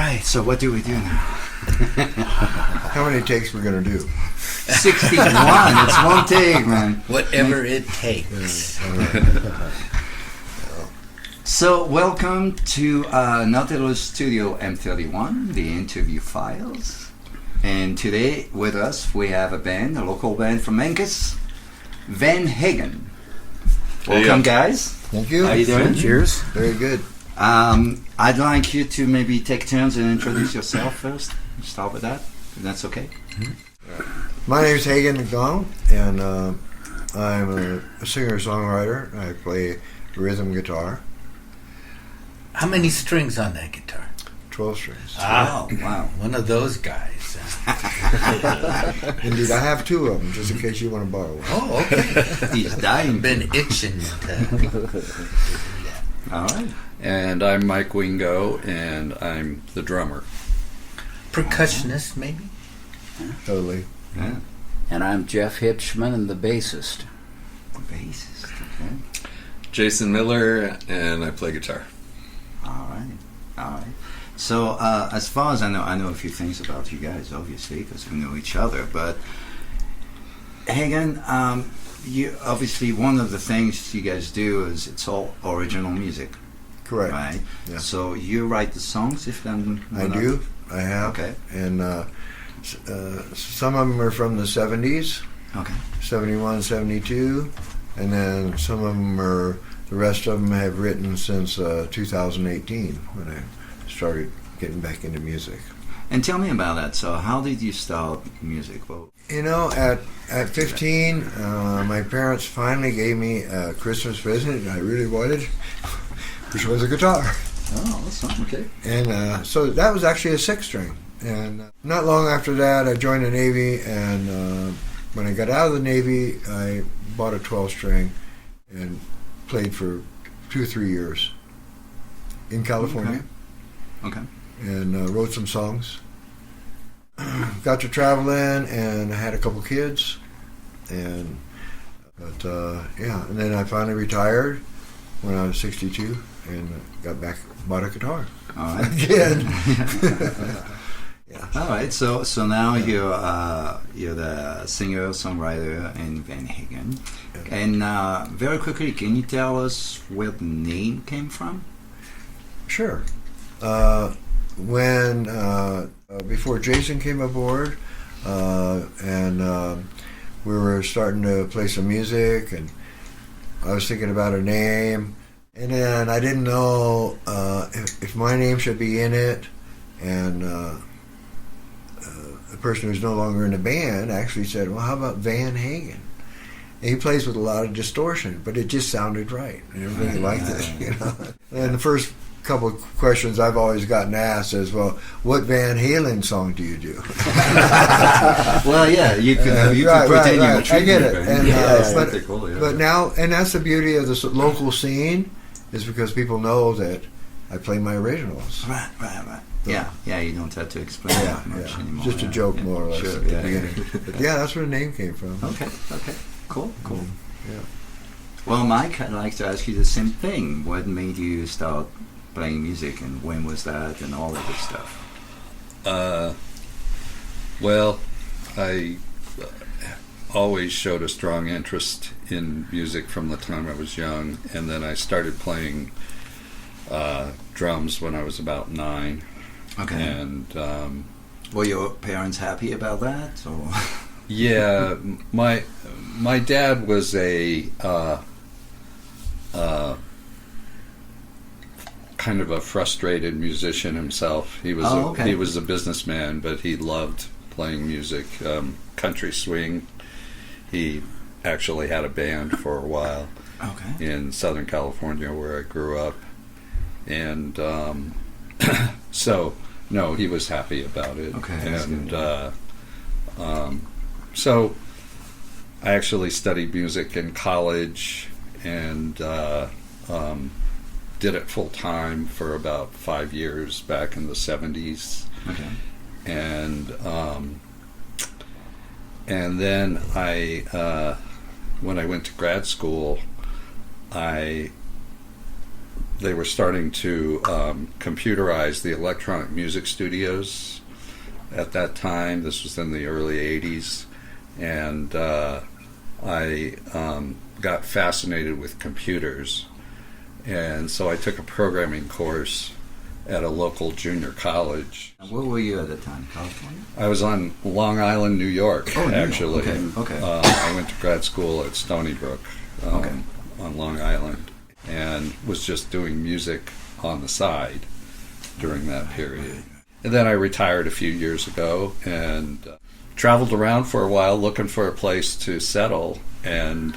right, so what do we do now? How many takes we're going to do? 61. It's one take, man. Whatever it takes. So, welcome to Nautilus Studio M31, the interview files. And today with us we have a band, a local band from Mancos, Van Hagen. Welcome, guys. Thank you. How you doing? Cheers. Very good. I'd like you to maybe take turns and introduce yourself first. Start with that, if that's okay. Mm-hmm. My name is Hagen McDonald, and I'm a singer-songwriter. I play rhythm guitar. How many strings on that guitar? 12 strings. Wow. One of those guys. Indeed, I have two of them, just in case you want to borrow one. Oh, okay. He's dying. Been itching to do that. All right. And I'm Mike Wingo, and I'm the drummer. Percussionist, maybe? Totally. Yeah. And I'm Jeff Hitchman, and the bassist. Bassist, okay. Jason Miller, and I play guitar. All right. So, as far as I know a few things about you guys, obviously, because we know each other. But Hagen, you obviously one of the things you guys do is it's all original music, Correct. right? Yeah. So you write the songs, if I'm I do. I have. Okay. And some of them are from the 70s, Okay. 71, 72, and then some of them are, the rest of them I have written since 2018 when I started getting back into music. And tell me about that. So, how did you start music? Well, You know, at 15, my parents finally gave me a Christmas present I really wanted, which was a guitar. oh, awesome. Okay. And so that was actually a 6-string. And not long after that, I joined the Navy, and when I got out of the Navy, I bought a 12-string and played for 2 or 3 years in California. Okay. And wrote some songs. Got to traveling, and I had a couple kids, and then I finally retired when I was 62, and got back, bought a guitar. All right. Again. Yeah. All right. So now you're the singer songwriter in Van Hagen, and very quickly, can you tell us where the name came from? Sure. When before Jason came aboard, and we were starting to play some music, and I was thinking about a name, and then I didn't know if my name should be in it, and the person who's no longer in the band actually said, "Well, how about Van Hagen?" And he plays with a lot of distortion, but it just sounded right, and everybody liked it. You know. And the first couple of questions I've always gotten asked is, well, what Van Halen song do you do? Well, yeah, you could pretend you're a I get it. band. And, but now, and that's the beauty of this local scene, is because people know that I play my originals. Right. So, Yeah, you don't have to explain that much anymore. Just a joke, more or less, Sure, at the beginning. But yeah, that's where the name came from. Okay, cool. Yeah. Well, Mike, I'd like to ask you the same thing. What made you start playing music, and when was that, and all of this stuff? Well, I always showed a strong interest in music from the time I was young, and then I started playing drums when I was about 9. Okay. And were your parents happy about that? Or? yeah, my dad was a kind of a frustrated musician himself. He was he was a businessman, but he loved playing music, country swing. He actually had a band for a while in Southern California, where I grew up, and so no, he was happy about it. And so I actually studied music in college, and did it full time for about 5 years back in the 70s. And then I when I went to grad school, I they were starting to computerize the electronic music studios at that time. This was in the early 80s. And I got fascinated with computers. And so I took a programming course at a local junior college. Where were you at the time, California? I was on Long Island, New York, actually. Okay. I went to grad school at Stony Brook on Long Island, and was just doing music on the side during that period. And then I retired a few years ago and traveled around for a while looking for a place to settle, and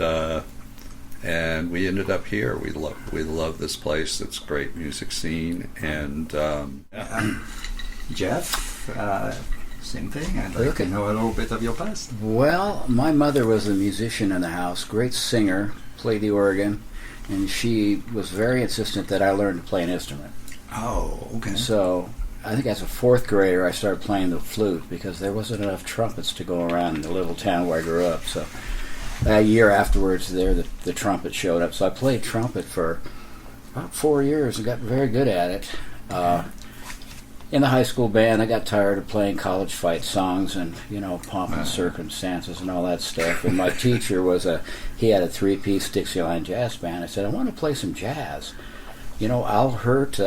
we ended up here. We love this place. It's a great music scene. And Jeff, same thing. I'd like to know a little bit of your past. Well, my mother was a musician in the house, great singer, played the organ, and she was very insistent that I learn to play an instrument. Oh, okay. So I think as a fourth grader I started playing the flute because there wasn't enough trumpets to go around in the little town where I grew up. So a year afterwards the trumpet showed up. So I played trumpet for about 4 years and got very good at it. In the high school band, I got tired of playing college fight songs and, pomp and circumstances and all that stuff. And my teacher he had a 3-piece Dixieland jazz band. I said, I want to play some jazz. I'll hurt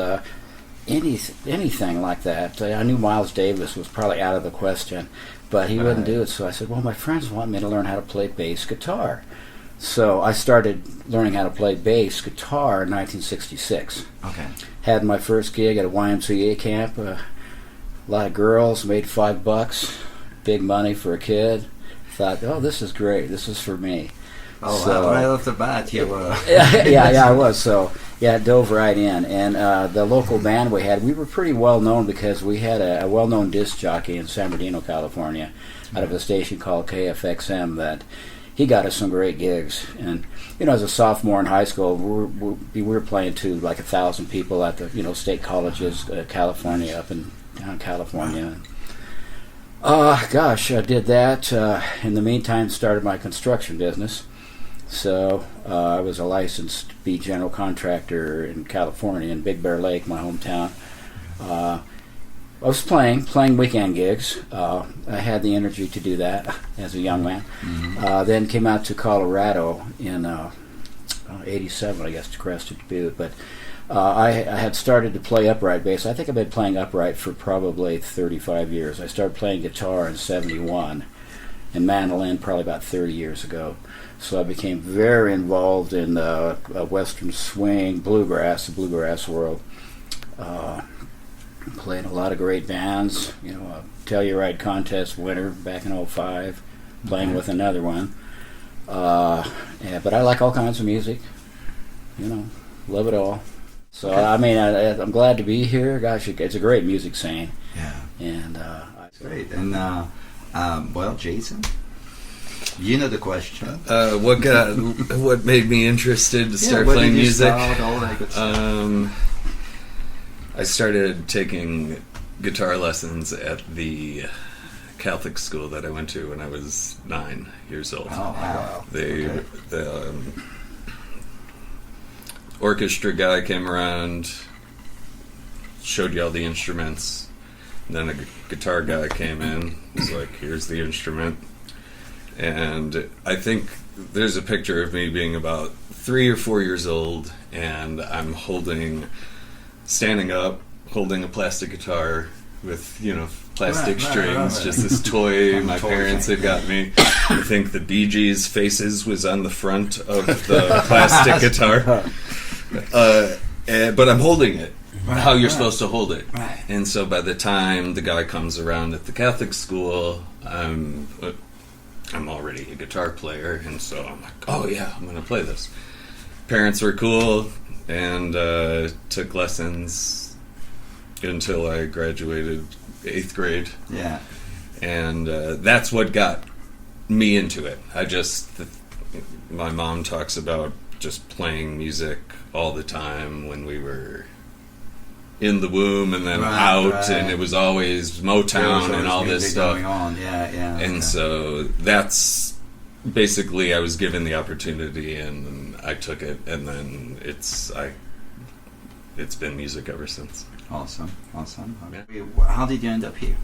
anything like that. I knew Miles Davis was probably out of the question, but he wouldn't do it. So I said, well, my friends want me to learn how to play bass guitar. So I started learning how to play bass guitar in 1966. Okay. Had my first gig at a YMCA camp. A lot of girls, made $5, big money for a kid. Thought, oh, this is great. This is for me. Oh, so, right off the bat, you were. yeah, I was. So, yeah, dove right in. And the local band we were pretty well known because we had a well-known disc jockey in San Bernardino, California, out of a station called KFXM that he got us some great gigs. And, as a sophomore in high school, we were playing to like 1,000 people at the, state colleges, California, up in down California. I did that. In the meantime, started my construction business. So I was a licensed general contractor in California, in Big Bear Lake, my hometown. I was playing weekend gigs. I had the energy to do that as a young man. Mm-hmm. Then came out to Colorado in 87, I guess, to Crested Butte. But I had started to play upright bass. I think I've been playing upright for probably 35 years. I started playing guitar in 71 and mandolin probably about 30 years ago. So I became very involved in Western swing, the bluegrass world. Played a lot of great bands, Telluride contest winner back in 05, playing with another one. But I like all kinds of music, love it all. So, okay. I'm glad to be here. Gosh, it's a great music scene. Yeah. And great. And, well, Jason, you know the question. What made me interested to start playing music? All that good stuff. I started taking guitar lessons at the Catholic school that I went to when I was 9 years old. Oh, wow. The orchestra guy came around, showed you all the instruments, and then a guitar guy came in, was like, here's the instrument. And I think there's a picture of me being about 3 or 4 years old, and I'm standing up, holding a plastic guitar with, plastic strings, just this toy my parents had got me. I think the Bee Gees' Faces was on the front of the plastic guitar. But I'm holding it, how you're supposed to hold it. Right. And so by the time the guy comes around at the Catholic school, I'm already a guitar player, and so I'm like, oh yeah, I'm going to play this. Parents were cool, and took lessons until I graduated 8th grade. Yeah. And that's what got me into it. My mom talks about just playing music all the time when we were in the womb and then out, and it was always Motown and all this stuff. Going on. Yeah. And so that's basically, I was given the opportunity and I took it, and then it's been music ever since. Awesome. Yeah. How did you end up here?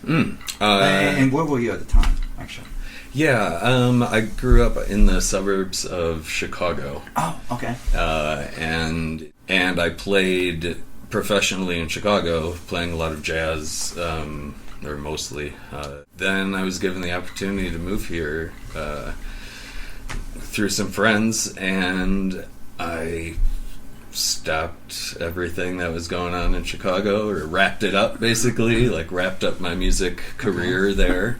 Mm. And where were you at the time, actually? Yeah, I grew up in the suburbs of Chicago. Oh, okay. And I played professionally in Chicago, playing a lot of jazz, or mostly. Then I was given the opportunity to move here through some friends, and I stopped everything that was going on in Chicago, or wrapped it up, basically, like wrapped up my music career there.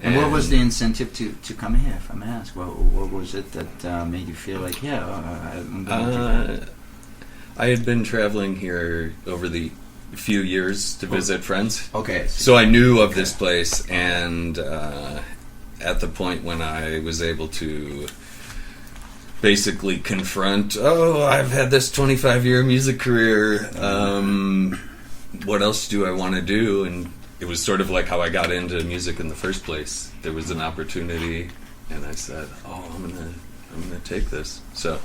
And what was the incentive to come here, if I may ask? What was it that made you feel like, I'm going to I had been traveling here over the few years to visit friends. Okay. So I knew of this place, and at the point when I was able to basically confront, I've had this 25-year music career, what else do I want to do? And it was sort of like how I got into music in the first place. There was an opportunity, and I said, I'm gonna take this. So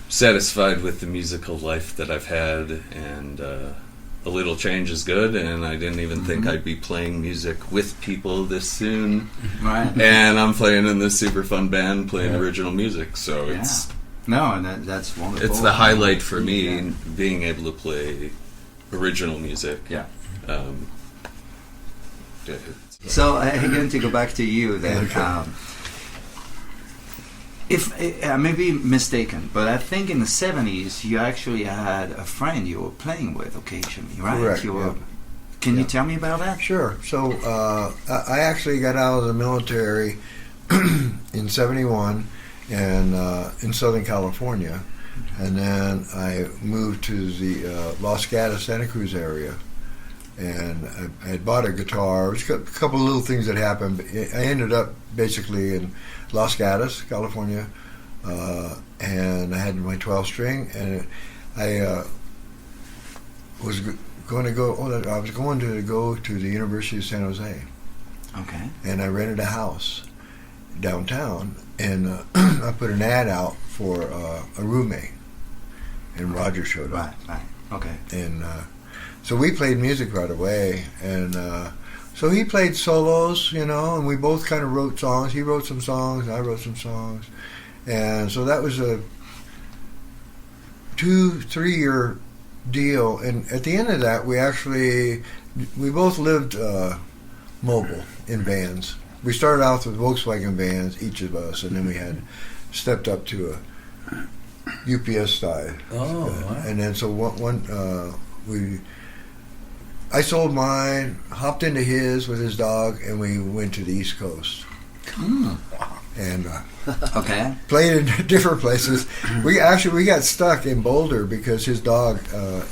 satisfied with the musical life that I've had, and a little change is good, and I didn't even think I'd be playing music with people this soon. Right. And I'm playing in this super fun band, playing original music, so it's... No, and that's wonderful. It's the highlight for me, being able to play original music. Yeah. So, again, to go back to you then, if I may be mistaken, but I think in the 70s you actually had a friend you were playing with occasionally, right? Correct. Can you tell me about that? Sure. So I actually got out of the military in '71 and in Southern California, and then I moved to the Los Gatos, Santa Cruz area. And I had bought a guitar. There was a couple of little things that happened. But I ended up basically in Los Gatos, California, and I had my 12-string, and I was going to go. I was going to go to the University of San Jose. Okay. And I rented a house downtown, and I put an ad out for a roommate, and Roger showed up. Right. Okay. And so we played music right away, and so he played solos, and we both kind of wrote songs. He wrote some songs, I wrote some songs, and so that was a 2-3 year deal. And at the end of that, we both lived mobile in vans. We started off with Volkswagen vans, each of us, and then we had stepped up to a UPS style. Oh, wow. And then so I sold mine, hopped into his with his dog, and we went to the East Coast. And okay. played in different places. We got stuck in Boulder because his dog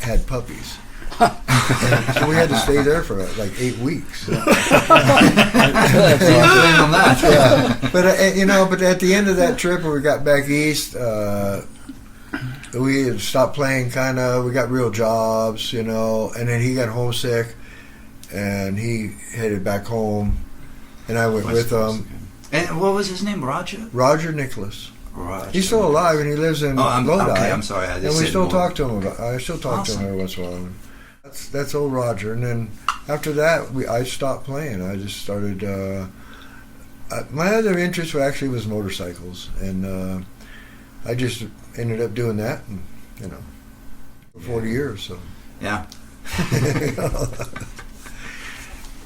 had puppies. And so we had to stay there for like 8 weeks. on that. Yeah. But at the end of that trip, when we got back east, we had stopped playing, kind of. We got real jobs, and then he got homesick, and he headed back home, and I went with him. And what was his name? Roger Nicholas. Roger. He's still alive, and he lives in Lodi. Okay, I'm sorry. And we still talk to him. I still talk to him every once in a while. That's old Roger. And then after that, I stopped playing. I just started. My other interest was motorcycles, and I just ended up doing that, and, for 40 years. So yeah.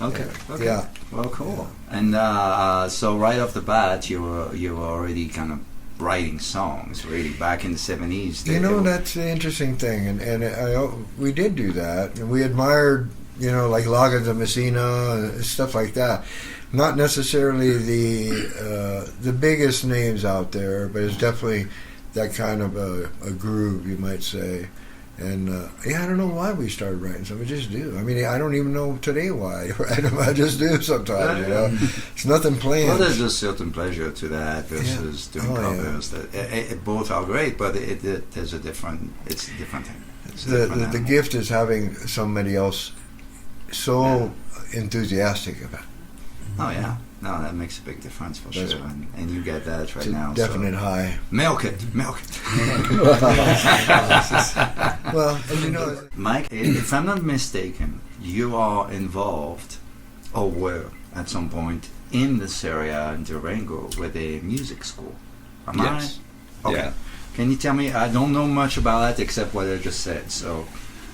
Okay. Yeah. Well, cool. And so right off the bat, you were already kind of writing songs, really, back in the 70s. That's the interesting thing, and we did do that, and we admired, like Laga de Messina and stuff like that. Not necessarily the biggest names out there, but it's definitely that kind of a groove, you might say. And I don't know why we started writing something. We just do. I mean, I don't even know today why I write them. I just do sometimes. It's nothing planned. Well, there's a certain pleasure to that versus doing covers. Yeah. Both are great, but there's a different. It's a different thing. The gift is having somebody else so enthusiastic about it. Oh yeah. No, that makes a big difference for sure, and you get that right now. Definite high. Milk it. Well, as you know, Mike, if I'm not mistaken, you are involved, or were at some point, in this area in Durango with a music school. Am Yes. I? Okay. Yeah. Can you tell me? I don't know much about that except what I just said. So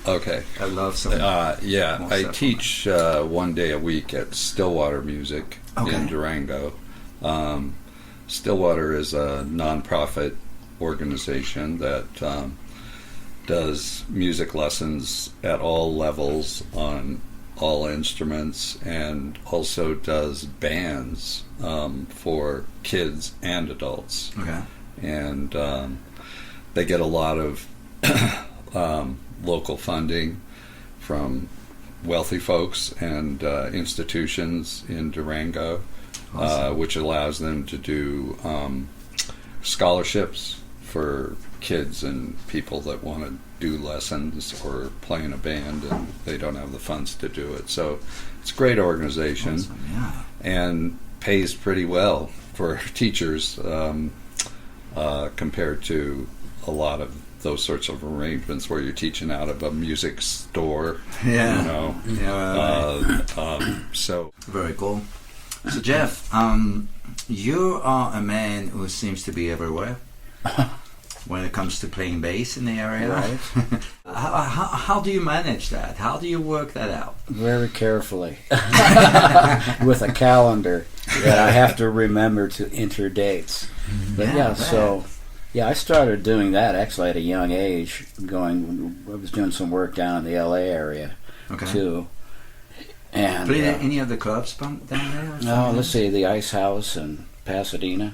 Okay. I love some. Yeah, more I stuff teach 1 day a week at Stillwater Music Okay. in Durango. Stillwater is a nonprofit organization that does music lessons at all levels on all instruments, and also does bands for kids and adults. Okay. And they get a lot of local funding from wealthy folks and institutions in Durango, Awesome. which allows them to do scholarships for kids and people that want to do lessons or play in a band and they don't have the funds to do it. So it's a great organization. Awesome. Yeah. And pays pretty well for teachers compared to a lot of those sorts of arrangements where you're teaching out of a music store. Yeah. You know. Yeah. So Very cool. So Jeff, you are a man who seems to be everywhere when it comes to playing bass in the area. Right. How do you manage that? How do you work that out? Very carefully. With a calendar that I have to remember to enter dates. But Yeah, yeah, I so yeah, I started doing that actually at a young age. I was doing some work down in the LA area Okay. too. And Played at any of the clubs down there? or no, something? let's see, the Ice House in Pasadena.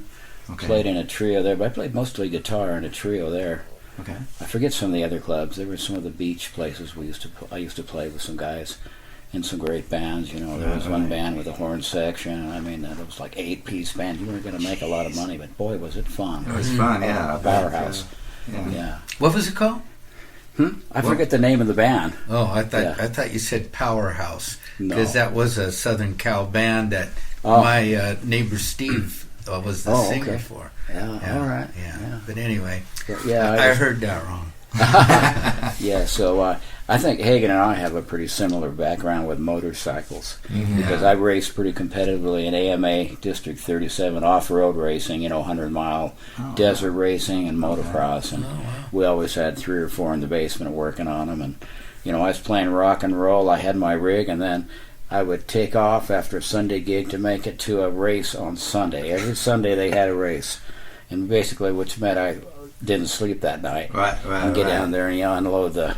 Okay. Played in a trio there, but I played mostly guitar in a trio there. Okay. I forget some of the other clubs. There were some of the beach places I used to play with some guys in some great bands. You know, there was one Right. band with a horn section. I mean, it was like 8-piece band. You weren't going to make a lot of money, but boy, was it fun! It was fun, yeah. A powerhouse. Yeah. Yeah. What was it called? I forget the name of the band. Oh, I Yeah. thought you said Powerhouse, No. because that was a Southern Cal band that Oh. my neighbor Steve was the Oh, singer okay. for. Yeah. Yeah, All right. Yeah. But anyway, But yeah. I just- heard that wrong. Yeah, so I think Hagen and I have a pretty similar background with motorcycles because Yeah. I raced pretty competitively in AMA District 37 off-road racing, 100-mile desert racing and motocross, and we always had 3 or 4 in the basement working on them. And I was playing rock and roll. I had my rig, and then I would take off after a Sunday gig to make it to a race on Sunday. Every Sunday they had a race, and basically, which meant I didn't sleep that night. Right. And get down there and unload the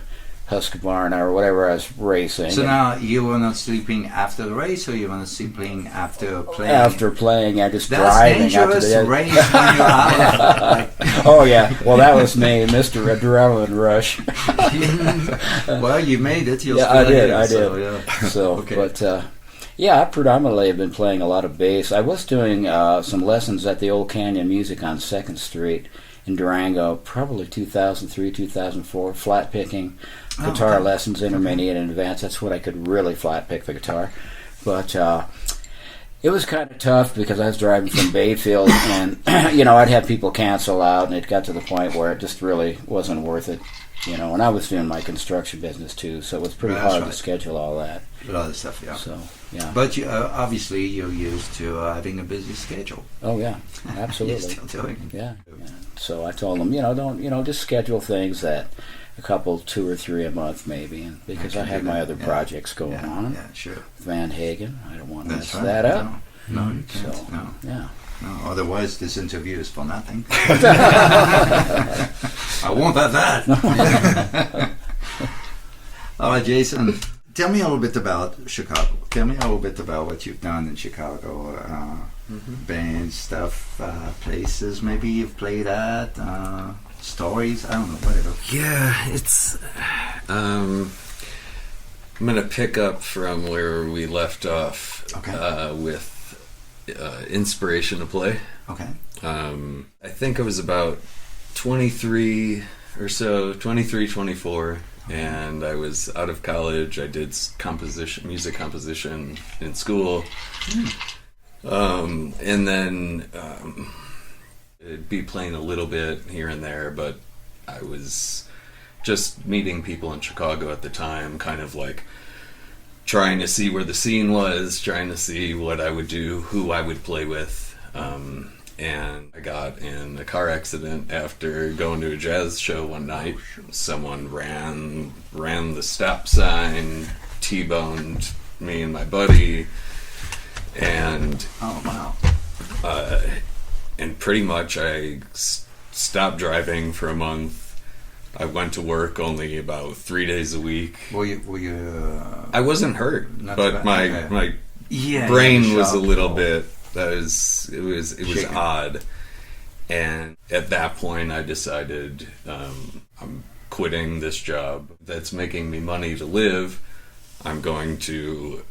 Husqvarna or whatever I was racing. So now you were not sleeping after the race, or you were not sleeping after playing? After playing, I just That's driving after dangerous the race when you're out. Oh yeah, well that was me, Mr. Adrenaline Rush. Well, you made it. You're Yeah, still I did. here, I so, did. yeah. So, Okay. but yeah, I predominantly have been playing a lot of bass. I was doing some lessons at the Old Canyon Music on 2nd Street in Durango, probably 2003, 2004, flat picking, guitar okay. lessons, intermediate and advanced. That's what I could really flat pick the guitar. But it was kind of tough because I was driving from Bayfield, and I'd have people cancel out, and it got to the point where it just really wasn't worth it. And I was doing my construction business too, so it was pretty That's hard right. to schedule all that. A lot of stuff, yeah. So yeah. But you, obviously, you're used to having a busy schedule. Oh yeah, You're absolutely. still doing it. Yeah. So I told them, don't, just schedule things that a couple, 2 or 3 a month maybe, and because I I can have do my that, other yeah. projects going Yeah, on. yeah, sure. With Van Hagen, I don't want to That's mess right. that up. No, you can't. So No. yeah. No, otherwise this interview is for nothing. I won't have that. All right, Jason, tell me a little bit about Chicago. Tell me a little bit about what you've done in Chicago. Bands, stuff, places maybe you've played at, stories, I don't know, whatever. Yeah, it's. I'm gonna pick up from where we left off. Okay. With inspiration to play. Okay. I think I was about 23 or so, 23, 24, and I was out of college. I did music composition in school. And then I'd be playing a little bit here and there, but I was just meeting people in Chicago at the time, kind of like trying to see where the scene was, trying to see what I would do, who I would play with. And I got in a car accident after going to a jazz show one night. Someone ran the stop sign, T-boned me and my buddy, and and pretty much I stopped driving for a month. I went to work only about 3 days a week. Were you? I wasn't hurt, but my Yeah, brain was a shock, little though. bit. It was Shaken. odd, and at that point I decided I'm quitting this job that's making me money to live. I'm going to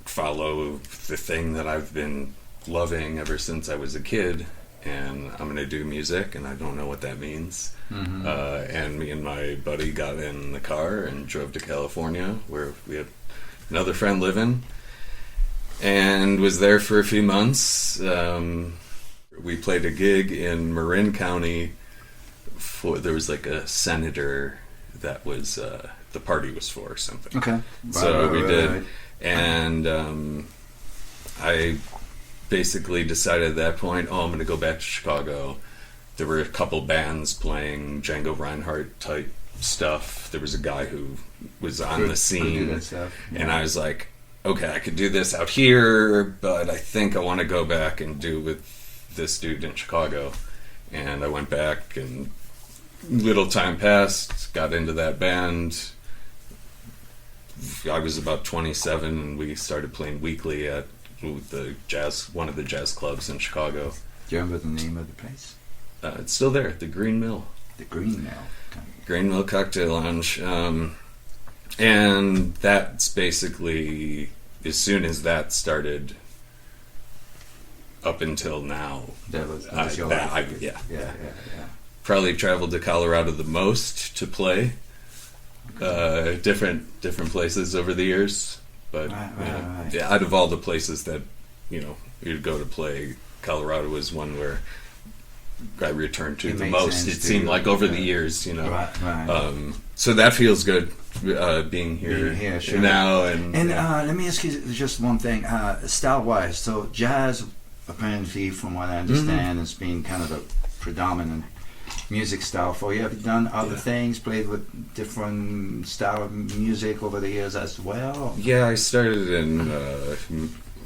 follow the thing that I've been loving ever since I was a kid, and I'm going to do music, and I don't know what that means. Mm-hmm. And me and my buddy got in the car and drove to California, where we had another friend living, and was there for a few months. We played a gig in Marin County. There was like a senator that was the party was for or something. Okay. So we did, right. and I basically decided at that point, I'm going to go back to Chicago. There were a couple bands playing Django Reinhardt type stuff. There was a guy who was on the scene, that stuff. and I was like, okay, I could do this out here, but I think I want to go back and do with this dude in Chicago. And I went back, and little time passed, got into that band. I was about 27, and we started playing weekly at one of the jazz clubs in Chicago. Do you remember the name of the place? It's still there, the Green Mill. The Green Mill. Green Mill Cocktail Lounge. And that's basically, as soon as that started, up until now, That was your life. Yeah. probably traveled to Colorado the most to play. Different places over the years, but Right. yeah, out of all the places that you'd go to play, Colorado was one where I returned to It the makes most. sense It seemed to- like over the yeah. years, Right. So that feels good, being here, Being here, sure. now, And yeah. let me ask you just one thing, style-wise. So jazz, apparently, from what I understand, has been kind of a predominant music style for you. Have you done other things, played with different style of music over the years as well? Yeah, I started in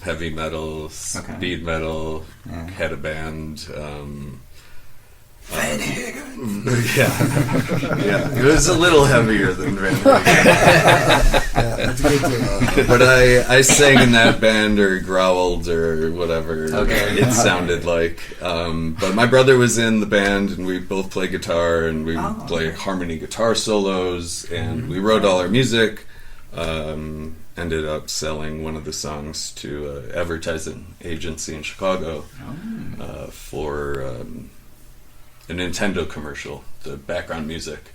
heavy metal, Okay. speed metal, Yeah. had a band. Van Hagen. Yeah, it was a little heavier than Van Hagen. That's a good thing. But I sang in that band or growled or whatever Okay. it sounded like. But my brother was in the band, and we both play guitar, and we play harmony guitar solos, and we wrote all our music. Ended up selling one of the songs to an advertising agency in Chicago for a Nintendo commercial, the background music.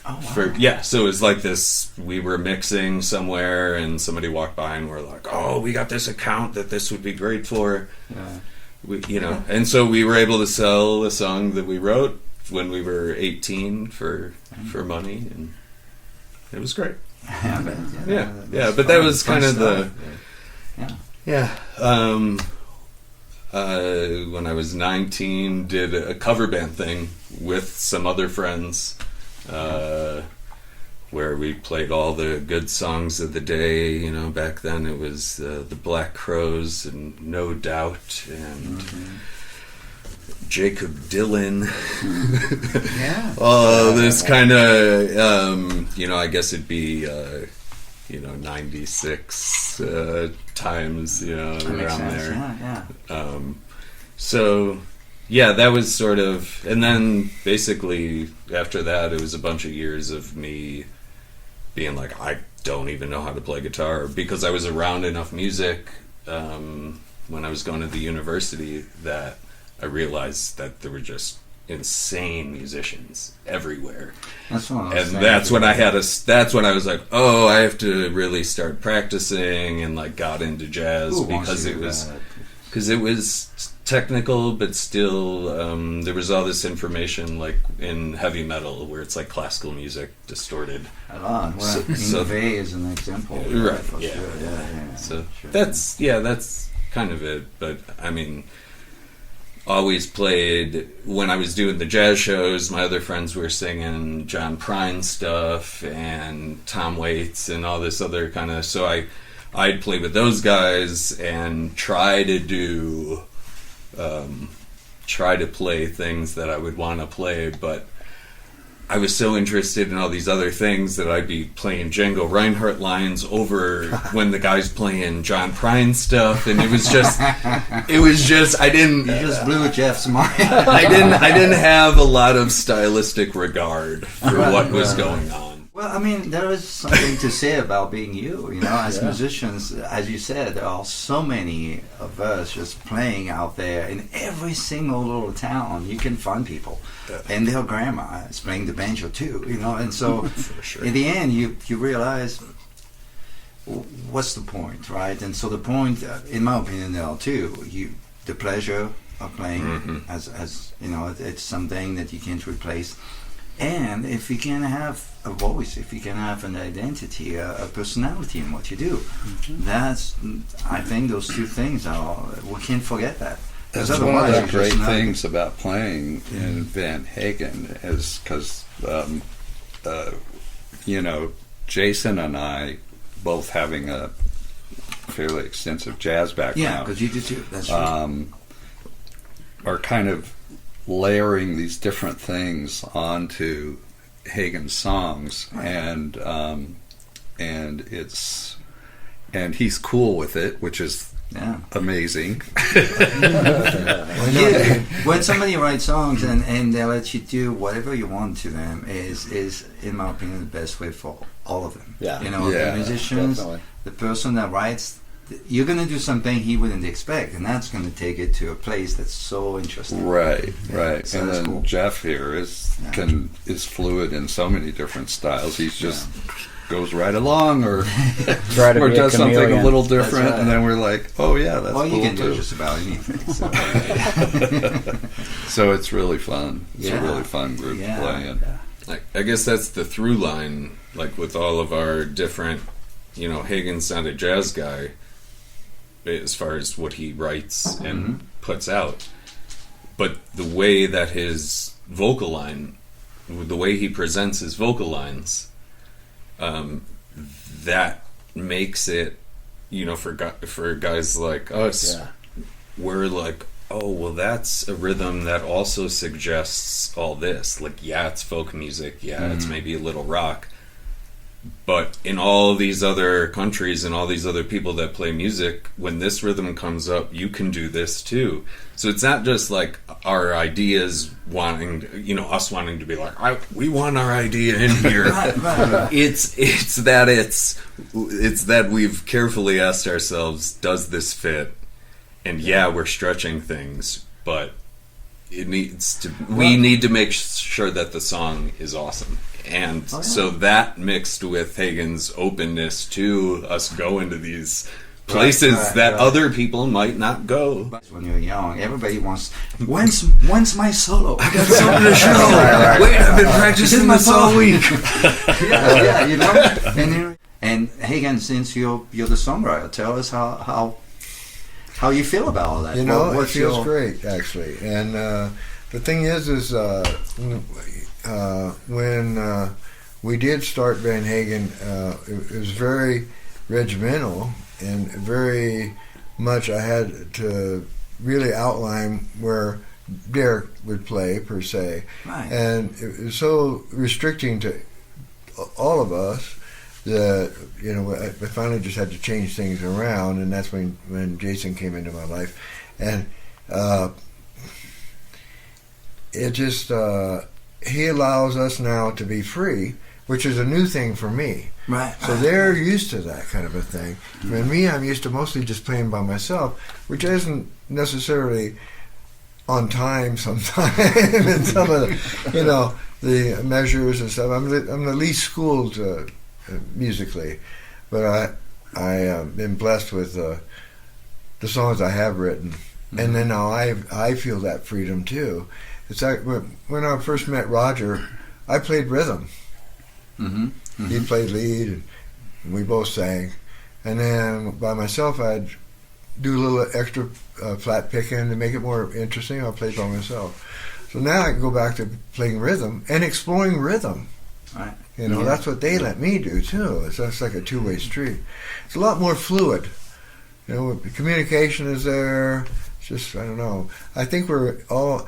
Oh, wow. So it was like this, we were mixing somewhere and somebody walked by and we're like, we got this account that this would be great for. Yeah. And so we were able to sell a song that we wrote when we were 18 for money, and it was great. But that was kind of the... when I was 19, did a cover band thing with some other friends, where we played all the good songs of the day. Back then it was the Black Crowes and No Doubt and Jacob Dylan. This kind of, I guess it'd be 96 times, around there. That was sort of, and then basically after that it was a bunch of years of me being like, I don't even know how to play guitar, because I was around enough music when I was going to the university that I realized that there were just insane musicians everywhere. That's what I was saying. That's when I was like, I have to really start practicing, and like got into jazz because it was because it was technical, but still there was all this information like in heavy metal where it's like classical music distorted. Well, Ingve is an example. Right. For Yeah. sure. Yeah. So Sure. that's kind of it. But I mean, always played when I was doing the jazz shows. My other friends were singing John Prine stuff and Tom Waits and all this other kind of. So I'd play with those guys and try to play things that I would want to play, but I was so interested in all these other things that I'd be playing Django Reinhardt lines over when the guy's playing John Prine stuff, and it was just I didn't. You just blew Jeff's mind. I didn't have a lot of stylistic regard for what was going on. Well, I mean, there is something to say about being you. You know, as musicians, as you said, there are so many of us just playing out there in every single little town. You can find people, and their grandma is playing the banjo too. You know, and so For sure. in the end, you realize what's the point, right? And so the point, in my opinion, there too, the pleasure of playing as you know, it's something that you can't replace. And if you can have a voice, if you can have an identity, a personality in what you do, I think those two things we can't forget that. That's Because one of otherwise the you're great just not- things about playing in Van Hagen is because, you know, Jason and I, both having a fairly extensive jazz Yeah, background, because you do too. That's true. are kind of layering these different things onto Hagen's songs, and he's cool with it, which is amazing. When somebody writes songs and they let you do whatever you want to them is in my opinion the best way for all of them. Yeah. You know, Yeah, the musicians, definitely. the person that writes, you're going to do something he wouldn't expect, and that's going to take it to a place that's so interesting. Right. So And that's then cool. Jeff here is fluid in so many different styles. He's just goes right along, or Try to or be does something a chameleon. little That's different, right. and then we're like, oh yeah, that's Well, cool you can too. do just about anything. So. So it's really fun. It's Yeah. a really fun group Yeah. to play in. I guess that's the through line, like with all of our different, you know, Hagen's not a jazz guy as far as what he writes and puts out, but the way that his vocal line, the way he presents his vocal lines, that makes it, you know, for guys like us, we're like, oh, well, that's a rhythm that also suggests all this. Like, yeah, it's folk music. Yeah, it's maybe a little rock. But in all these other countries and all these other people that play music, when this rhythm comes up, you can do this too. So it's not just like our ideas wanting, you know, us wanting to be like, we want our idea in here. Right. It's that we've carefully asked ourselves, does this fit? And yeah, we're stretching things, but it needs to. We need to make sure that the song is awesome, and so that mixed with Hagen's openness to us going to these places that other people might not go. When you're young, everybody wants, when's my solo? I got something to show. Wait, I've been practicing this all week. yeah, you know. And Hagen, since you're the songwriter, tell us how you feel about all that. You know, it What's feels your- great, actually. And the thing is when we did start Van Hagen, it was very regimental and very much I had to really outline where Derek would play, per se. Right. And it was so restricting to all of us that, you know, I finally just had to change things around, and that's when Jason came into my life. And it just, he allows us now to be free, which is a new thing for me. Right. So they're used to that kind of a thing. And me, I'm used to mostly just playing by myself, which isn't necessarily on time sometimes, and some of the, you know, the measures and stuff. I'm the least schooled musically, but I been blessed with the songs I have written, and then now I feel that freedom too. It's like when I first met Roger, I played rhythm. He played lead, and we both sang. And then by myself, I'd do a little extra flat picking to make it more interesting. I'll play by myself. So now I can go back to playing rhythm and exploring rhythm. Right. You know, that's what they let me do too. It's like a two-way street. It's a lot more fluid. You know, communication is there. It's just, I don't know. I think we're all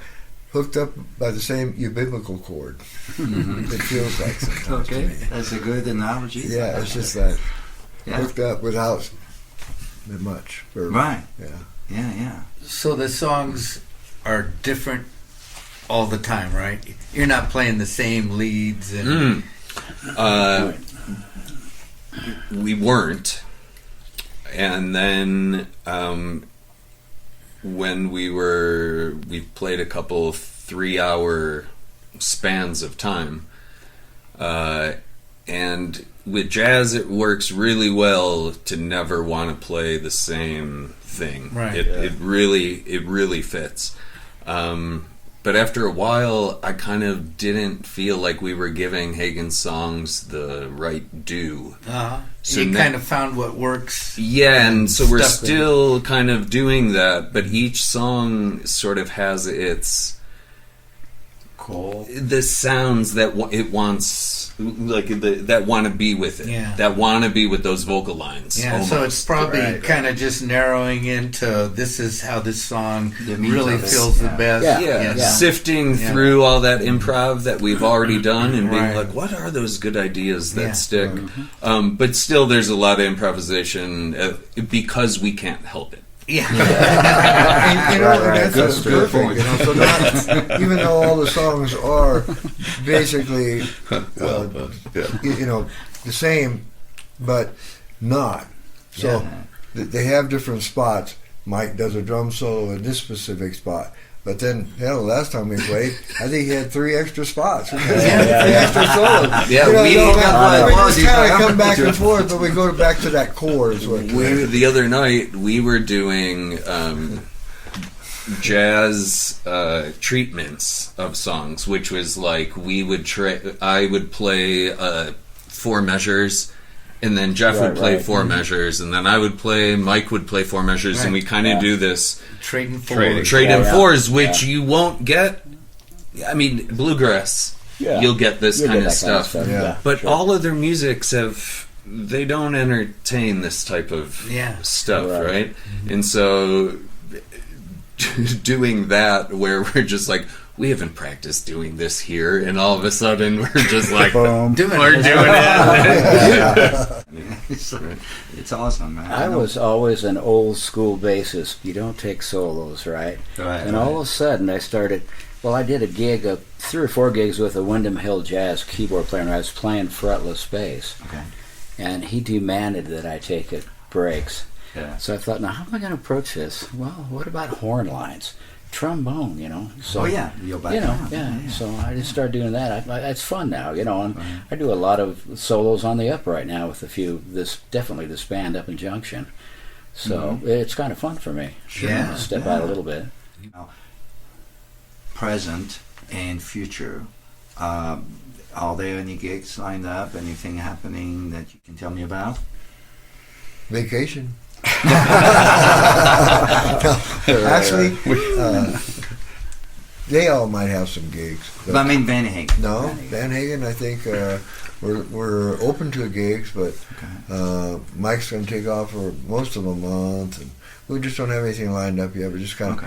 hooked up by the same ubiquitable cord. It feels like sometimes. Okay, that's a good analogy. Yeah, it's just that hooked up without much. Right. Yeah. Yeah. So the songs are different all the time, right? You're not playing the same leads. And we weren't. And then when we played a couple 3-hour spans of time, and with jazz it works really well to never want to play the same thing. Right. It really fits. But after a while, I kind of didn't feel like we were giving Hagen's songs the right due. So you kind of found what works. Yeah, and so we're still kind of doing that, but each song sort of has its the sounds that it wants, like that want to be with it, that want to be with those vocal lines. Yeah, almost. So it's probably kind of just narrowing into this is how this song really feels the best. Sifting through all that improv that we've already done and being like, what are those good ideas that stick? But still, there's a lot of improvisation because we can't help it. And, you know, that's perfect. You know, so not, even though all the songs are basically, you know, the same, but not. So they have different spots. Mike does a drum solo in this specific spot. But then, last time we played, I think he had 3 extra spots. 3 extra solos. Yeah, we just kind of come back and forth, but we go back to that core. The other night, we were doing jazz treatments of songs, which was like I would play 4 measures, and then Jeff would play 4 measures, and then Mike would play 4 measures, and we kind of do this trading fours, which you won't get. I mean, bluegrass, you'll get this kind of stuff. But all of their musics they don't entertain this type of stuff, right? And so doing that where we're just like, we haven't practiced doing this here, and all of a sudden we're just like, we're doing it. It's awesome, man. I was always an old school bassist. You don't take solos, right? And all of a sudden I started, I did a gig, 3 or 4 gigs with a Windham Hill Jazz keyboard player, and I was playing fretless bass. And he demanded that I take breaks. So I thought, now how am I going to approach this? Well, what about horn lines? Trombone, you know. So, so I just started doing that. It's fun now, you know. And I do a lot of solos on the upright now with a few. Definitely this band up in Junction. So it's kind of fun for me. Step out a little bit. Present and future. Are there any gigs lined up? Anything happening that you can tell me about? Vacation. Actually, they all might have some gigs. But I mean Van Hagen. No, Van Hagen, I think we're open to gigs, but Mike's going to take off for most of a month, and we just don't have anything lined up yet. We just kind of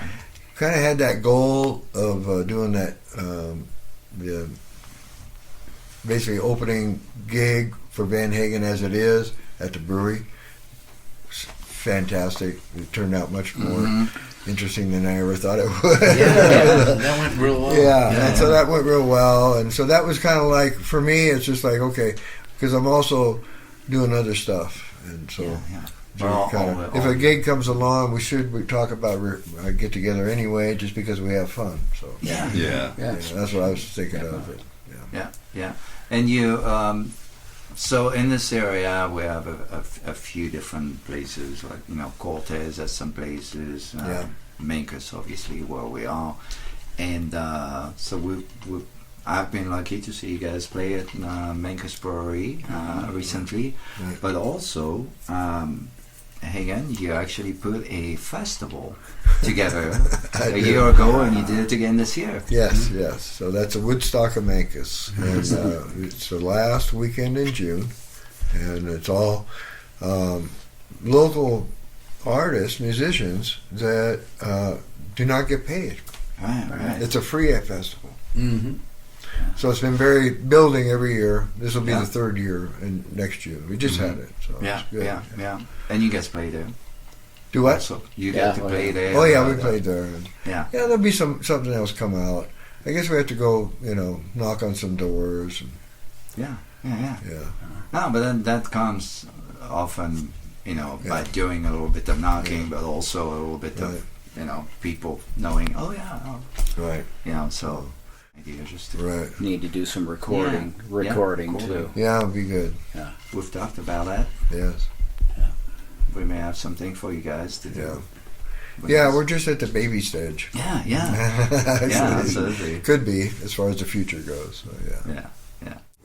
had that goal of doing that, the basically opening gig for Van Hagen as it is at the brewery. Fantastic. It turned out much more interesting than I ever thought it would. That went real well. And so that went real well. And so that was kind of like, for me, it's just like, okay, because I'm also doing other stuff. And so if a gig comes along, we talk about get together anyway, just because we have fun. So Yeah, that's what I was thinking of. Yeah. And you So in this area, we have a few different places, like Cortez at some places, Mancos obviously where we are, and so I've been lucky to see you guys play at Mancos Brewery recently, but also. Hagen, you actually put a festival together a year ago, and you did it again this year. Yes, yes. So that's a Woodstock of Mancos, and it's the last weekend in June, and it's all local artists, musicians that do not get paid. Right. It's a free festival. Mm-hmm. So it's been building every year. This will be the third year in next June. We just had it. So it's good. Yeah. And you guys play there. Do what? Also, you get to play there. Oh yeah, we played there. And yeah, there'll be something else come out. I guess we have to go, knock on some doors. And, yeah. Yeah. No, but then that comes often, by doing a little bit of knocking, but also a little bit of, people knowing. Oh yeah. Right. So. Idea just need to do some recording too. Yeah, it'll be good. Yeah, we've talked about that. Yes. Yeah. We may have something for you guys to do. Yeah, we're just at the baby stage. Yeah. Yeah, absolutely. Could be as far as the future goes. So, yeah.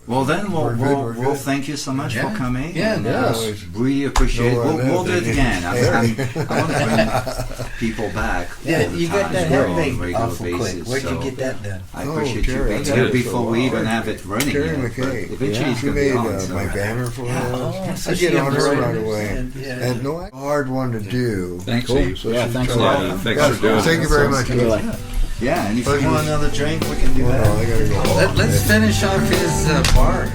Well, then we'll thank you so much for coming. Yeah, we appreciate it. We'll do it again. I want to bring people back. Yeah, you got that head made on a regular awful quick. basis. Where'd you So get that done? I appreciate you Terry, being I did here it before for a we while. even have it running. Terry yet, McKay. but eventually it's She going to be made on. my banner for us. So I she get on her understands. right away. Yeah. And no, hard one to do. Thanks, Cool. Eve. Yeah, thanks a Yeah, lot. thanks for doing it. Thank you very much. Really. Yeah, and if Pleasure. you want another drink, we can do Well, that. I gotta go. Let's finish off his bar.